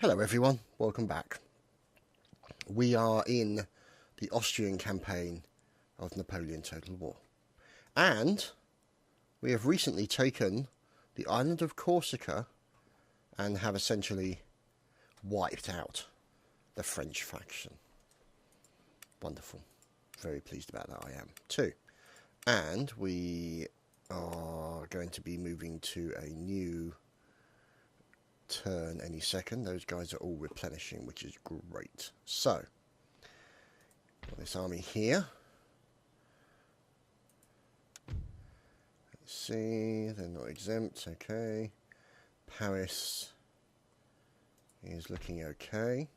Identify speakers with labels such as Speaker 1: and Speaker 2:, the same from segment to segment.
Speaker 1: Hello everyone, welcome back. We are in the Austrian campaign of Napoleon Total War. And we have recently taken the island of Corsica and have essentially wiped out the French faction. Wonderful. Very pleased about that, I am too. And we are going to be moving to a new turn any second. Those guys are all replenishing, which is great. So, got this army here. Let's see, they're not exempt, okay. Paris is looking okay.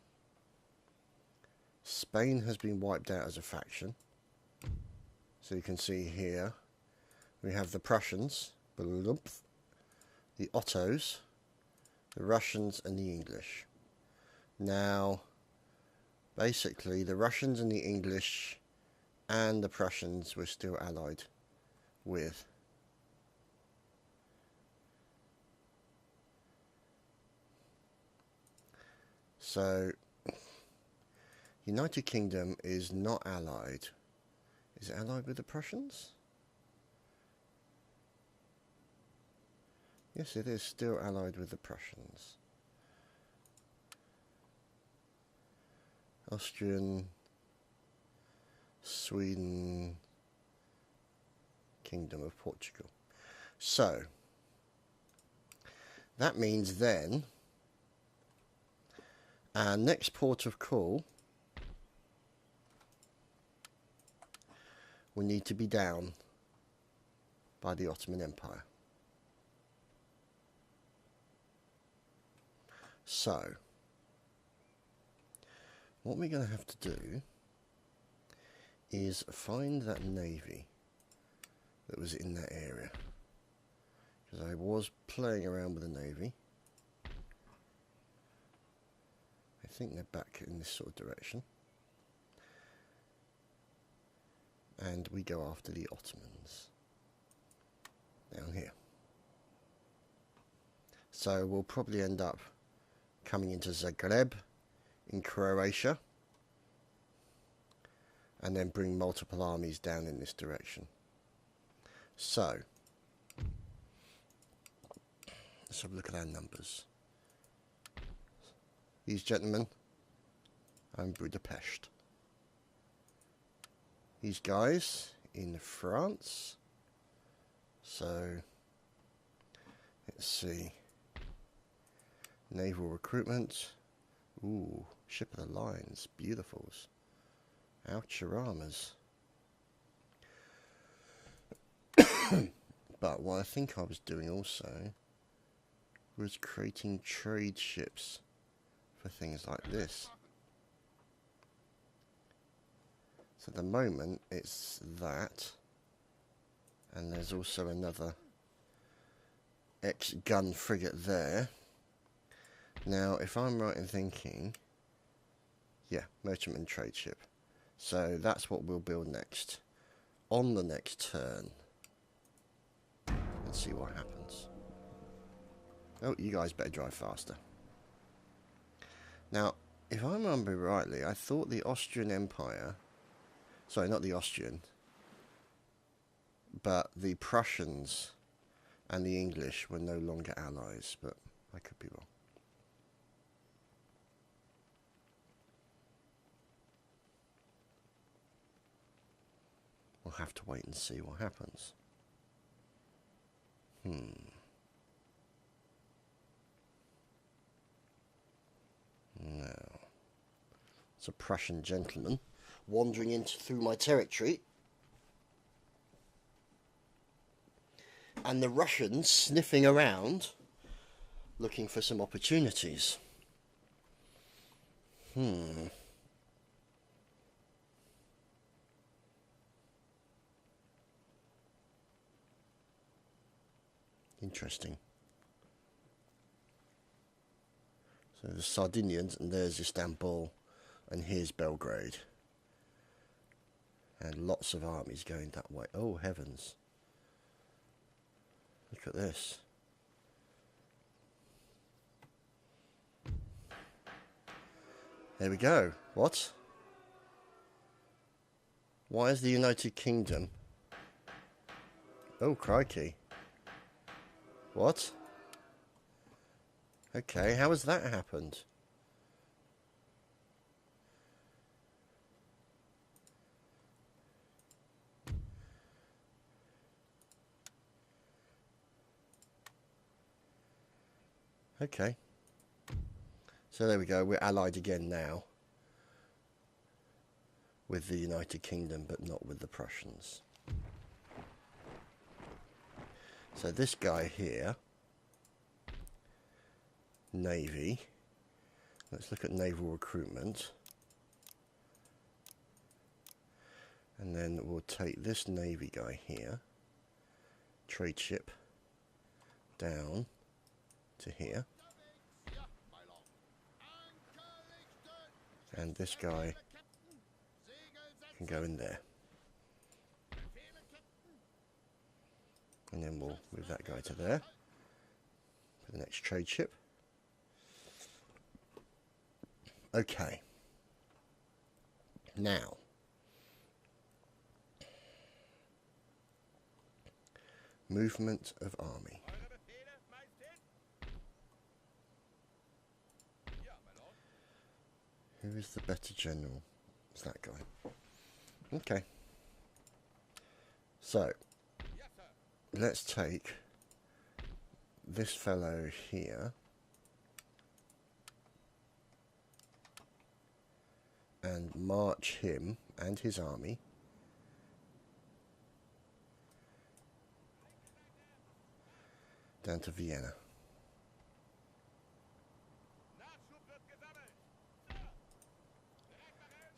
Speaker 1: Spain has been wiped out as a faction. So you can see here, we have the Prussians, the Ottos, the Russians and the English. Now, basically, the Russians and the English and the Prussians were still allied with. So, United Kingdom is not allied. Is it allied with the Prussians? Yes, it is still allied with the Prussians. Austrian, Sweden, Kingdom of Portugal. So, that means then, our next port of call will need to be down by the Ottoman Empire. So, what we're going to have to do is find that navy that was in that area. Because I was playing around with the navy. I think they're back in this sort of direction. And we go after the Ottomans. Down here. So we'll probably end up coming into Zagreb in Croatia and then bring multiple armies down in this direction. So let's have a look at our numbers. These gentlemen are in Budapest. These guys in France. So let's see. Naval recruitment. Ooh, ship of the lines. Beautifuls. Alchiramas. But what I think I was doing also was creating trade ships for things like this. So at the moment it's that. And there's also another ex-gun frigate there. Now, if I'm right in thinking, yeah, merchantman trade ship. So that's what we'll build next. On the next turn. Let's see what happens. Oh, you guys better drive faster. Now, if I remember rightly, I thought the Austrian Empire, sorry, not the Austrian, but the Prussians and the English were no longer allies, but I could be wrong. We'll have to wait and see what happens. Now, it's a Prussian gentleman wandering through my territory. And the Russians sniffing around, looking for some opportunities. Interesting. So the Sardinians, and there's Istanbul, and here's Belgrade. And lots of armies going that way. Oh, heavens. Look at this. There we go. What? Why is the United Kingdom... Oh, crikey. What? Okay, how has that happened? Okay. So there we go, we're allied again now with the United Kingdom, but not with the Prussians. So this guy here, Navy, let's look at naval recruitment. And then we'll take this Navy guy here, trade ship, down to here. And this guy can go in there. And then we'll move that guy to there for the next trade ship. Okay. Now, movement of army. Who is the better general? It's that guy. Okay. So, let's take this fellow here and march him and his army down to Vienna.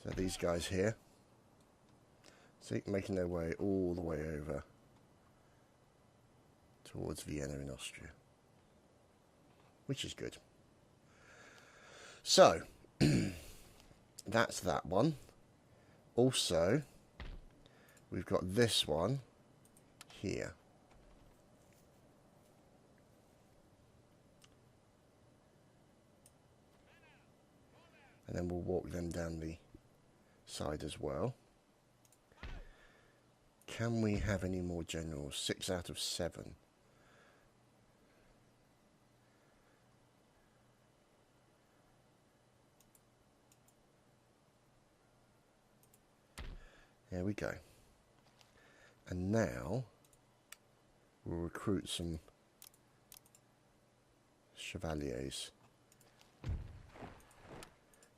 Speaker 1: So these guys here, see, making their way all the way over towards Vienna in Austria, which is good. So, that's that one. Also, we've got this one here. And then we'll walk them down the side as well. Can we have any more generals? 6 out of 7. There we go. And now we'll recruit some chevaliers.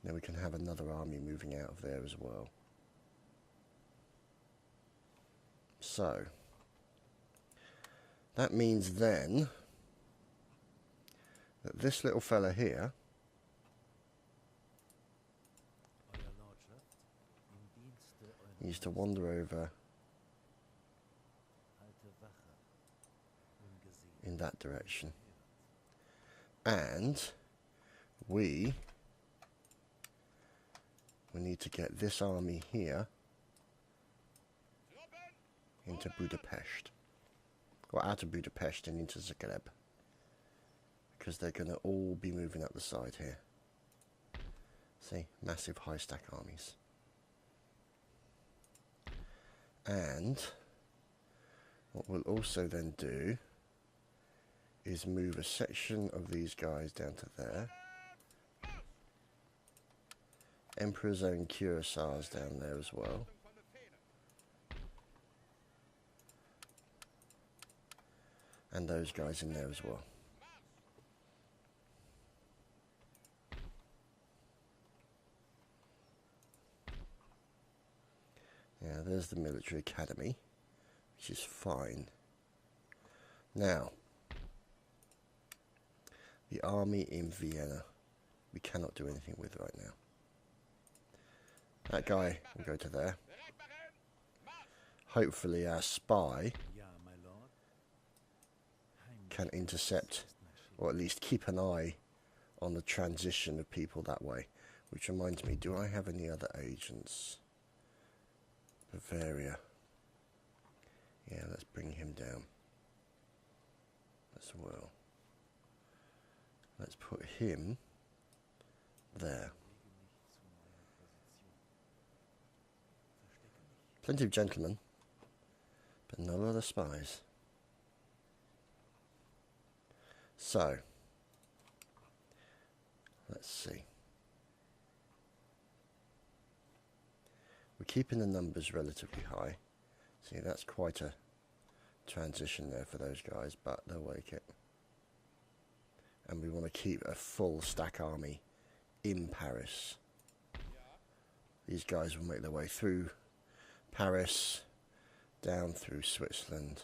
Speaker 1: Then we can have another army moving out of there as well. So, that means then that this little fella here needs to wander over in that direction. And we need to get this army here into Budapest, or out of Budapest and into Zagreb, because they're going to all be moving up the side here. See, massive high stack armies. And what we'll also then do is move a section of these guys down to there. Emperor's own cuirassiers down there as well. And those guys in there as well. Yeah, there's the military academy, which is fine. Now, the army in Vienna, we cannot do anything with right now. That guy will go to there. Hopefully our spy can intercept, or at least keep an eye on the transition of people that way. Which reminds me, do I have any other agents? Bavaria. Yeah, let's bring him down as well. Let's put him there. Plenty of gentlemen, but no other spies. So, let's see. We're keeping the numbers relatively high. See, that's quite a transition there for those guys, but they'll make it. And we want to keep a full stack army in Paris. These guys will make their way through Paris, down through Switzerland,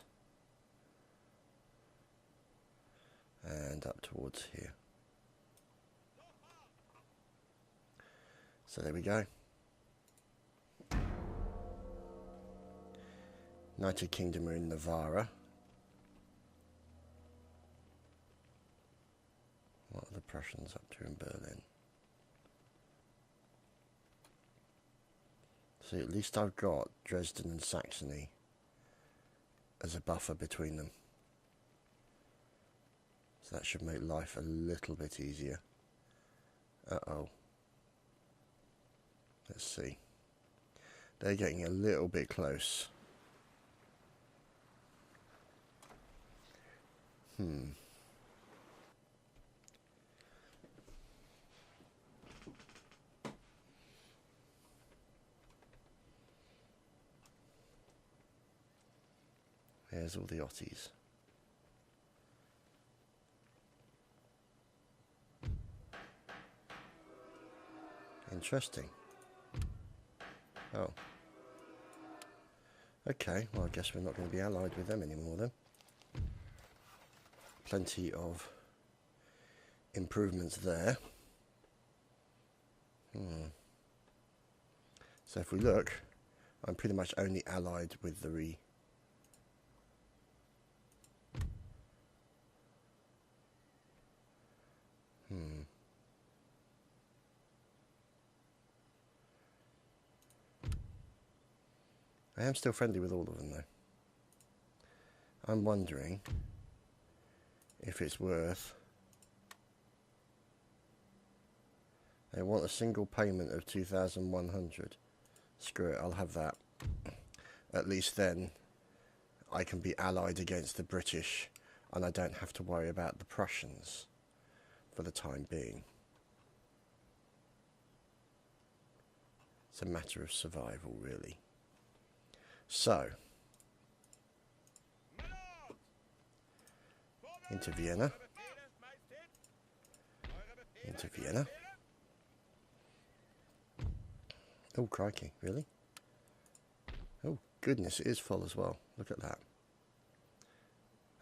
Speaker 1: and up towards here. So there we go. United Kingdom are in Navarra. What are the Prussians up to in Berlin? See, at least I've got Dresden and Saxony as a buffer between them. So that should make life a little bit easier. Uh-oh. Let's see. They're getting a little bit close. There's all the Otties. Interesting. Oh. Okay, well I guess we're not going to be allied with them anymore then. Plenty of improvements there. So if we look, I'm pretty much only allied with the I am still friendly with all of them though. I'm wondering if it's worth... They want a single payment of 2,100. Screw it, I'll have that. At least then I can be allied against the British and I don't have to worry about the Prussians for the time being. It's a matter of survival, really. So, into Vienna. Into Vienna. Oh, crikey, really? Oh, goodness, it is full as well. Look at that.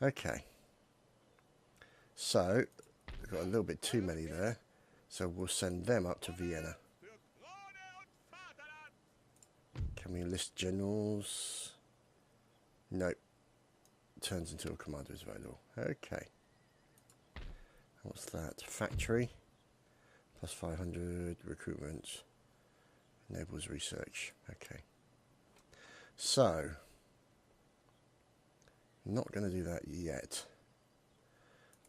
Speaker 1: Okay. So, we've got a little bit too many there. So we'll send them up to Vienna. Can we enlist generals? Nope. Turns into a commander is available. Okay. What's that? Factory. Plus 500 recruitment. Enables research. Okay. So, not going to do that yet.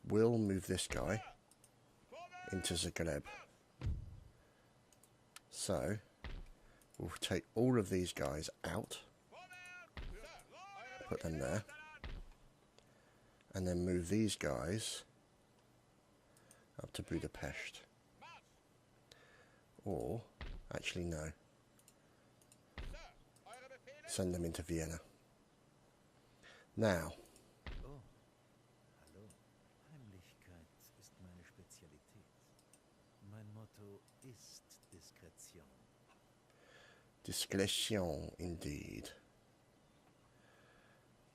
Speaker 1: We'll move this guy into Zagreb. So, we'll take all of these guys out. Put them there. And then move these guys up to Budapest. Or, actually no. Send them into Vienna. Now.
Speaker 2: Oh, hallo. Heimlichkeit ist meine Spezialität. Mein Motto ist Diskretion.
Speaker 1: Discretion, indeed.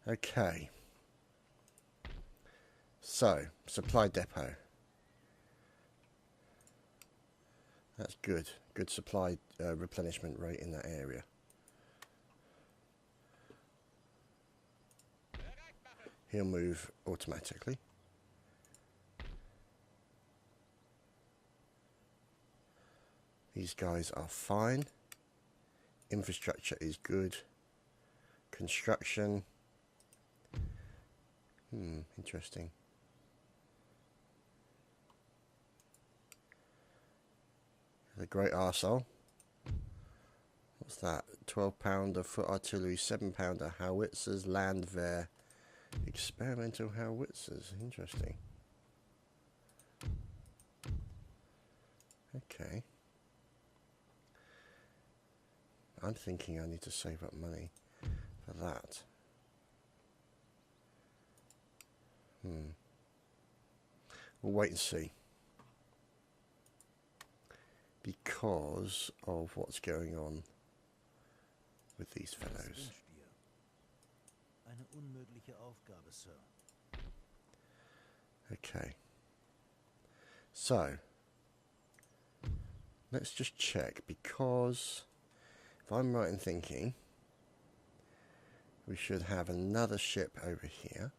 Speaker 1: Okay. So, supply depot. That's good. Good supply replenishment rate in that area. He'll move automatically. These guys are fine. Infrastructure is good. Construction. Interesting. The great arsehole. What's that? 12-pounder foot artillery, 7-pounder howitzers, Landwehr, experimental howitzers. Interesting. Okay. I'm thinking I need to save up money for that. We'll wait and see. Because of what's going on with these
Speaker 2: Was
Speaker 1: fellows.
Speaker 2: wünscht ihr? Eine unmögliche Aufgabe, Sir.
Speaker 1: Okay. So, let's just check, because if I'm right in thinking, we should have another ship over here.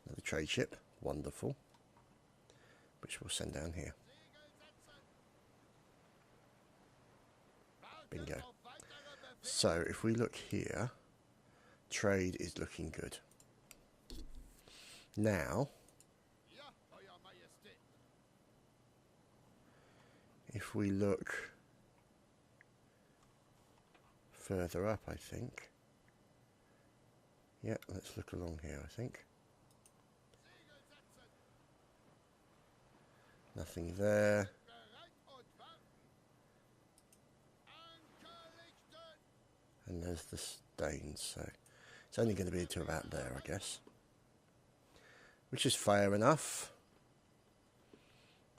Speaker 1: Another trade ship. Wonderful. Which we'll send down here. Bingo. So, if we look here, trade is looking good. Now, if we look further up, I think. Yeah, let's look along here, I think. Nothing there. And there's the stains, so it's only going to be to about there, I guess. Which is fair enough.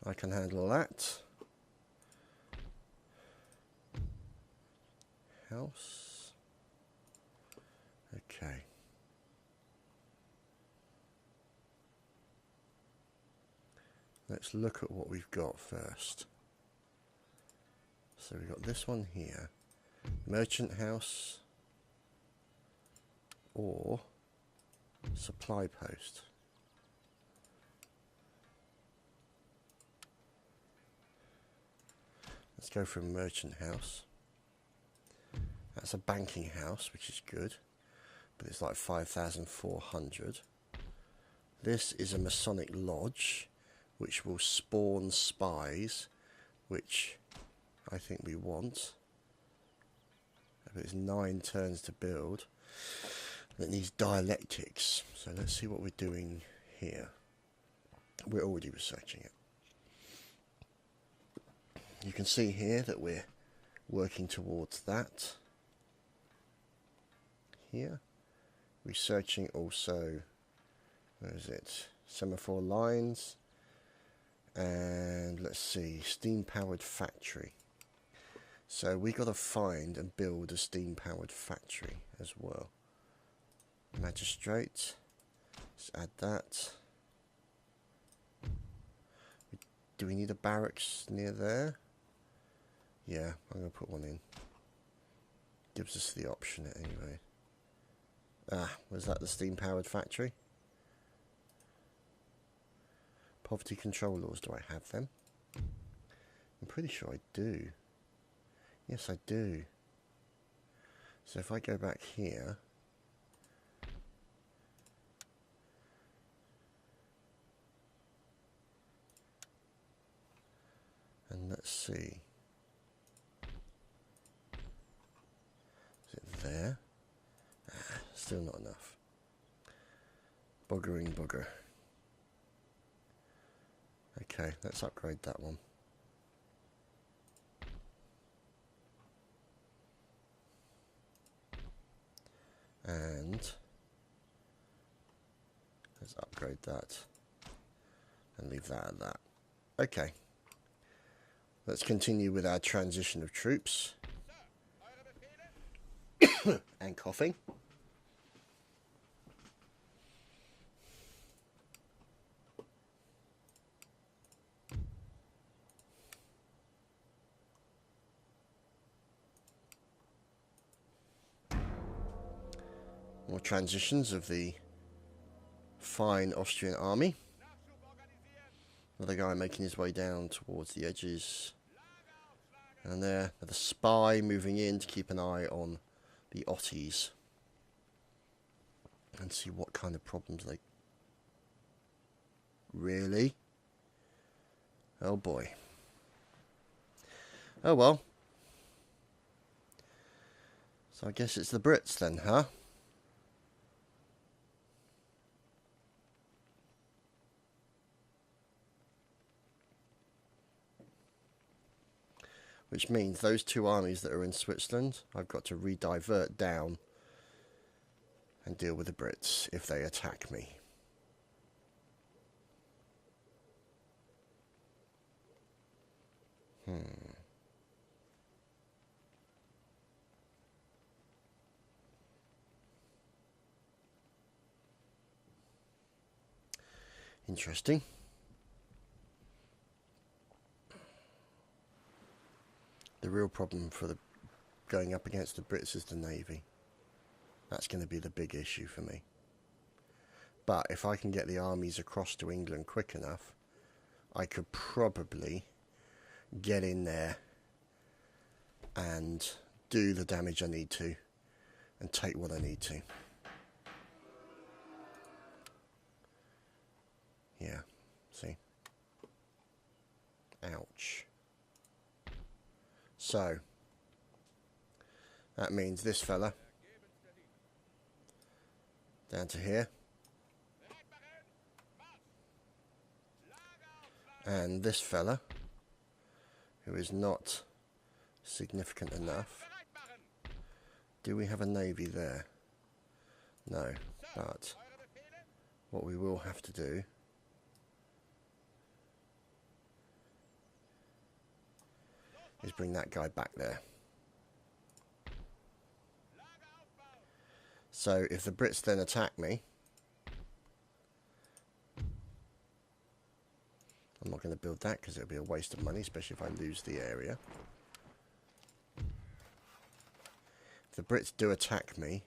Speaker 1: I can handle that. House. Okay. Let's look at what we've got first. So we've got this one here. Merchant house or supply post. Let's go for a merchant house. That's a banking house, which is good, but it's like 5,400. This is a Masonic lodge, which will spawn spies, which I think we want. But it's 9 turns to build. That needs dialectics. So let's see what we're doing here. We're already researching it. You can see here that we're working towards that. Here. Researching also, where is it? Semaphore lines. And let's see, steam-powered factory. So we got to find and build a steam-powered factory as well. Magistrate. Let's add that. Do we need a barracks near there? Yeah, I'm going to put one in. Gives us the option anyway. Ah, was that the steam-powered factory? Poverty control laws, do I have them? I'm pretty sure I do. Yes, I do. So if I go back here, and let's see. Is it there? Ah, still not enough. Buggering bugger. Okay, let's upgrade that one. And let's upgrade that and leave that at that. Okay, let's continue with our transition of troops. And coughing. More transitions of the fine Austrian army. Another guy making his way down towards the edges. And there, the spy moving in to keep an eye on the Otties. And see what kind of problems they... Really? Oh boy. Oh well. So I guess it's the Brits then, huh? Which means those two armies that are in Switzerland, I've got to re-divert down and deal with the Brits if they attack me. Interesting. The real problem for the going up against the Brits is the Navy. That's going to be the big issue for me. But if I can get the armies across to England quick enough, I could probably get in there and do the damage I need to and take what I need to. Yeah, see? Ouch. So, that means this fella down to here. And this fella, who is not significant enough. Do we have a navy there? No, but what we will have to do is bring that guy back there. So if the Brits then attack me, I'm not going to build that because it'll be a waste of money, especially if I lose the area. If the Brits do attack me,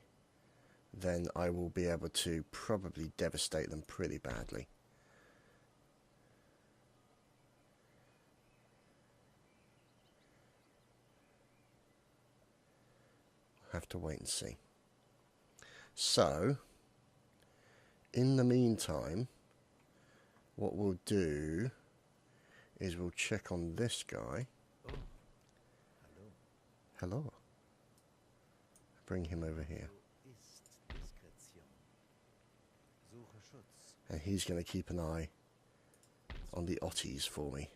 Speaker 1: then I will be able to probably devastate them pretty badly. I'll have to wait and see. So, in the meantime, what we'll do is we'll check on this guy.
Speaker 2: Oh, hello.
Speaker 1: Hello. Bring him over here. And he's going to keep an eye on the Otties for me.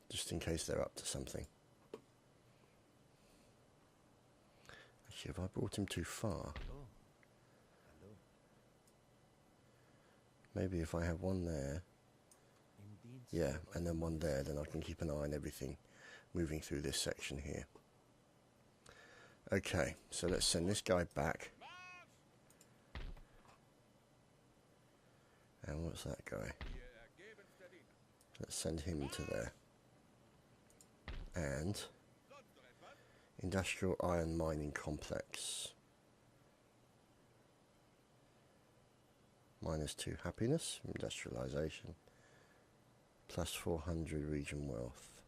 Speaker 1: Just in case they're up to something. Actually, have I brought him too far? Maybe if I have one there, yeah, and then one there, then I can keep an eye on everything moving through this section here. Okay, so let's send this guy back. And what's that guy? Let's send him to there. And industrial iron mining complex. -2 happiness, industrialization. Plus 400 region wealth.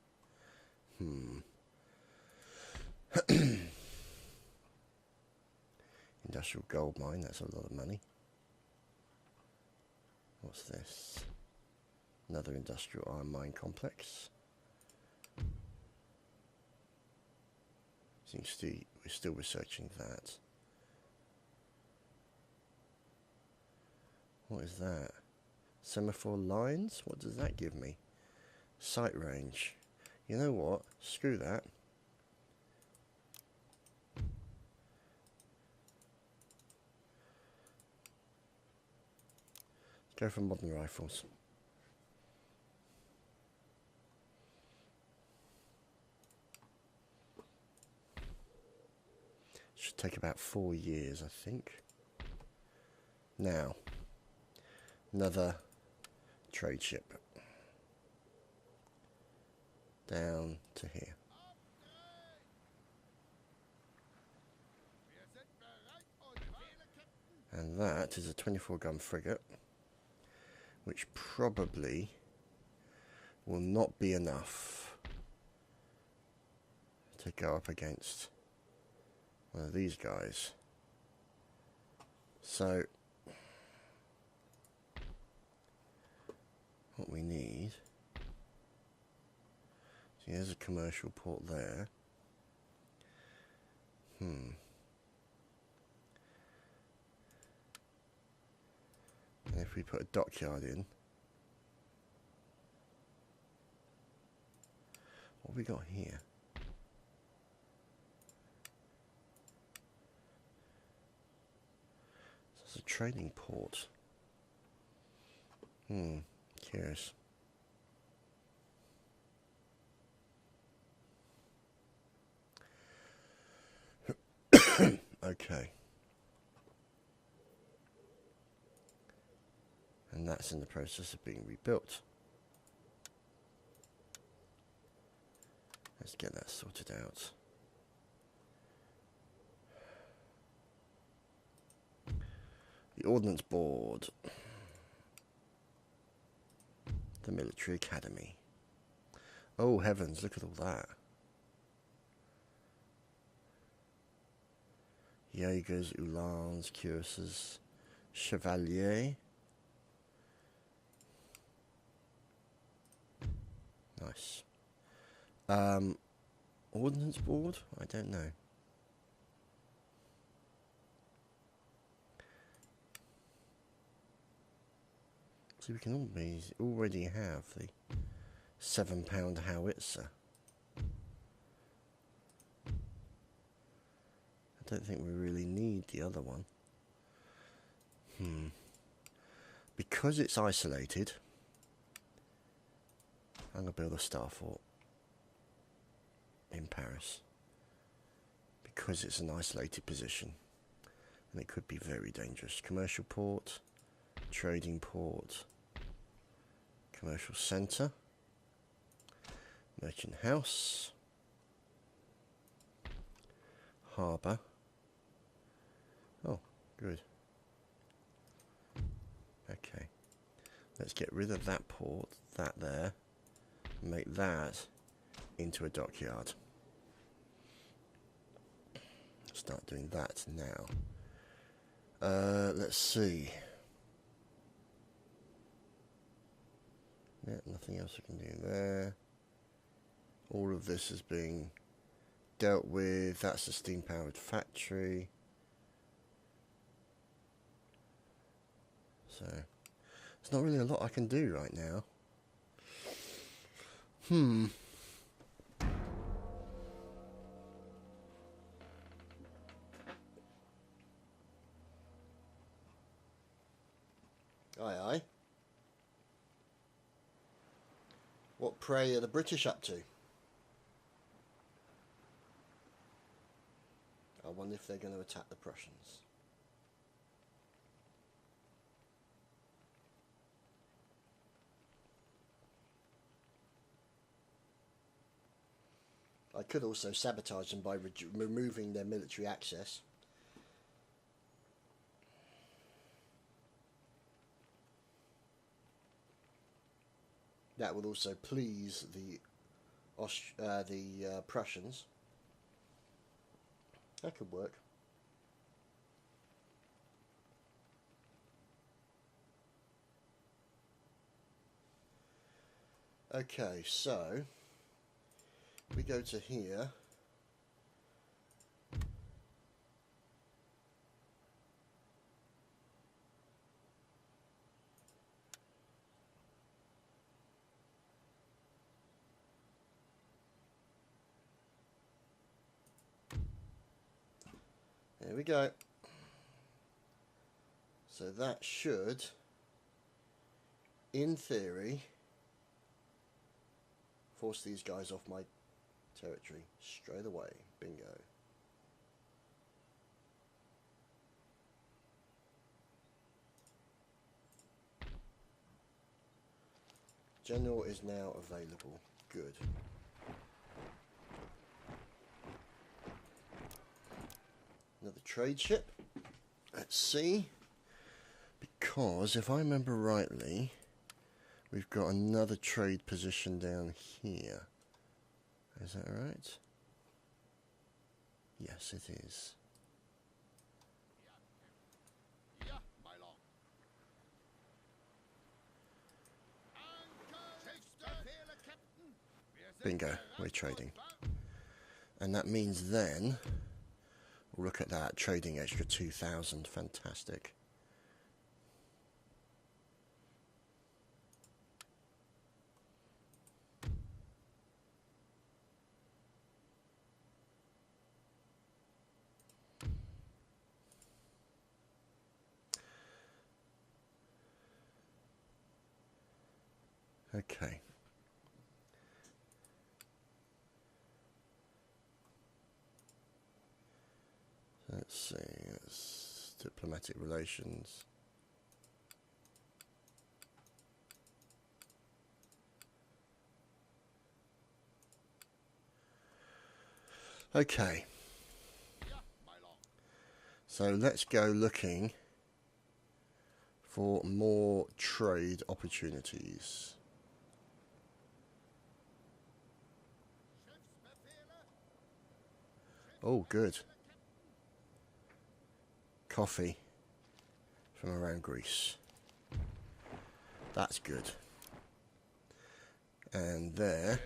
Speaker 1: Industrial gold mine, that's a lot of money. What's this? Another industrial iron mine complex. So you can see we're still researching that. What is that? Semaphore lines? What does that give me? Sight range. You know what? Screw that. Let's go for modern rifles. Should take about 4 years, I think. Now, another trade ship. Down to here. And that is a 24-gun frigate, which probably will not be enough to go up against one of these guys. So what we need. See, there's a commercial port there. And if we put a dockyard in, what have we got here? It's a trading port. Curious. Okay. And that's in the process of being rebuilt. Let's get that sorted out. The Ordnance Board. The Military Academy. Oh heavens, look at all that. Jaegers, Uhlans, cuirasses, Chevalier. Nice. Ordnance Board? I don't know. So we can already have the £7 howitzer. I don't think we really need the other one. Because it's isolated, I'm going to build a star fort in Paris. Because it's an isolated position. And it could be very dangerous. Commercial port, trading port, commercial centre, merchant house, harbour. Oh, good. Okay. Let's get rid of that port, that there, and make that into a dockyard. Start doing that now. Let's see. Yeah, nothing else I can do there. All of this is being dealt with. That's a steam-powered factory. So, there's not really a lot I can do right now. Aye, aye. What prey are the British up to? I wonder if they're going to attack the Prussians. I could also sabotage them by removing their military access. That would also please the Prussians. That could work. Okay, so we go to here. There we go. So that should, in theory, force these guys off my territory straight away. Bingo. General is now available. Good. Another trade ship. Let's see. Because if I remember rightly, we've got another trade position down here. Is that right? Yes, it is. Bingo, we're trading. And that means then, look at that, trading extra 2,000, fantastic. Okay. Let's see, it's diplomatic relations. Okay. So let's go looking for more trade opportunities. Oh, good. Coffee from around Greece. That's good. And there.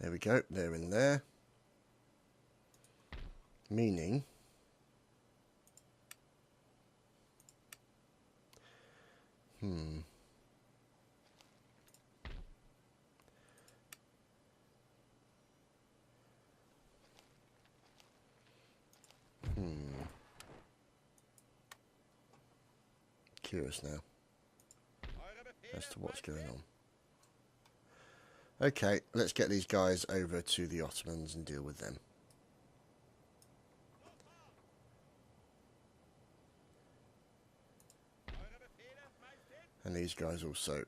Speaker 1: There we go. They're in there. Meaning. Curious now as to what's going on. Okay, let's get these guys over to the Ottomans and deal with them. And these guys also.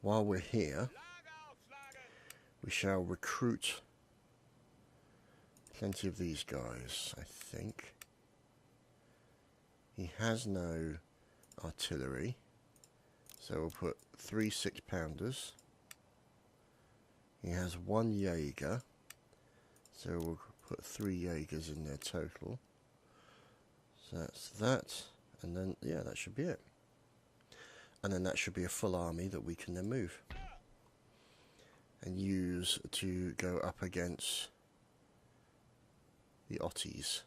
Speaker 1: While we're here, we shall recruit plenty of these guys, I think. He has no artillery, so we'll put 3 6-pounders. He has 1 Jaeger, so we'll put 3 Jaegers in there total. So that's that, and then, yeah, that should be it. And then that should be a full army that we can then move and use to go up against the Otties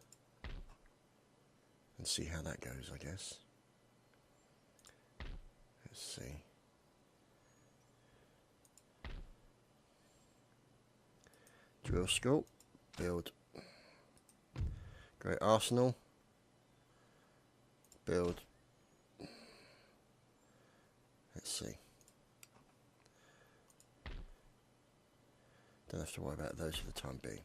Speaker 1: and see how that goes, I guess. Let's see. Drill school, build. Great arsenal, build. Let's see. Don't have to worry about those for the time being.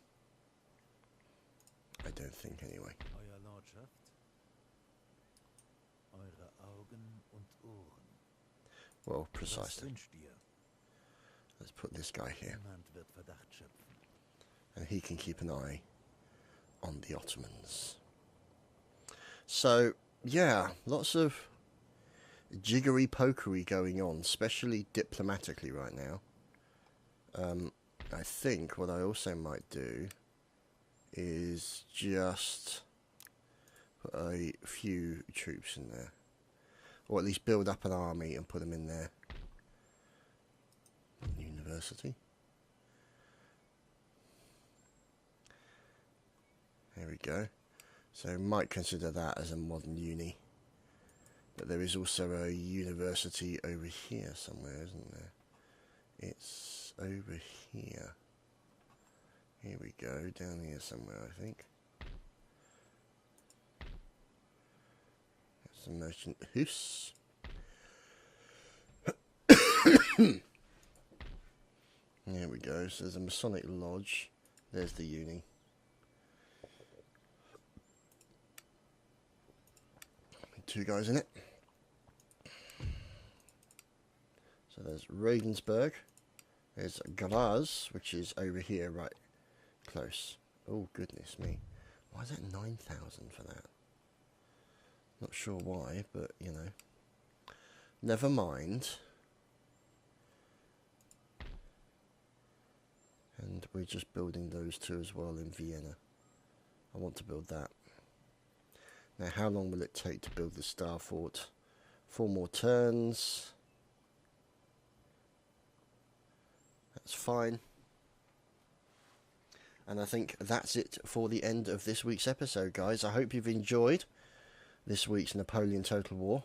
Speaker 1: I don't think, anyway.
Speaker 2: Euer Lordschaft, eure Augen und Ohren.
Speaker 1: Well,
Speaker 2: Was
Speaker 1: precisely.
Speaker 2: wünscht ihr?
Speaker 1: Let's put this guy here.
Speaker 2: Niemand wird Verdacht schöpfen.
Speaker 1: And he can keep an eye on the Ottomans. So, yeah, lots of jiggery-pokery going on, especially diplomatically right now. I think what I also might do is just put a few troops in there. Or at least build up an army and put them in there. University. There we go. So might consider that as a modern uni. But there is also a university over here somewhere, isn't there? It's over here. Here we go, down here somewhere, I think. That's the merchant house. There we go, so there's a Masonic lodge. There's the uni. Two guys in it. So there's Regensburg. There's Graz, which is over here, right close. Oh, goodness me. Why is that 9,000 for that? Not sure why, but, you know. Never mind. And we're just building those two as well in Vienna. I want to build that. Now, how long will it take to build the Star Fort? 4 more turns. That's fine. And I think that's it for the end of this week's episode, guys. I hope you've enjoyed this week's Napoleon Total War.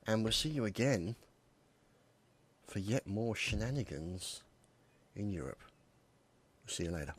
Speaker 1: And we'll see you again for yet more shenanigans in Europe. See you later.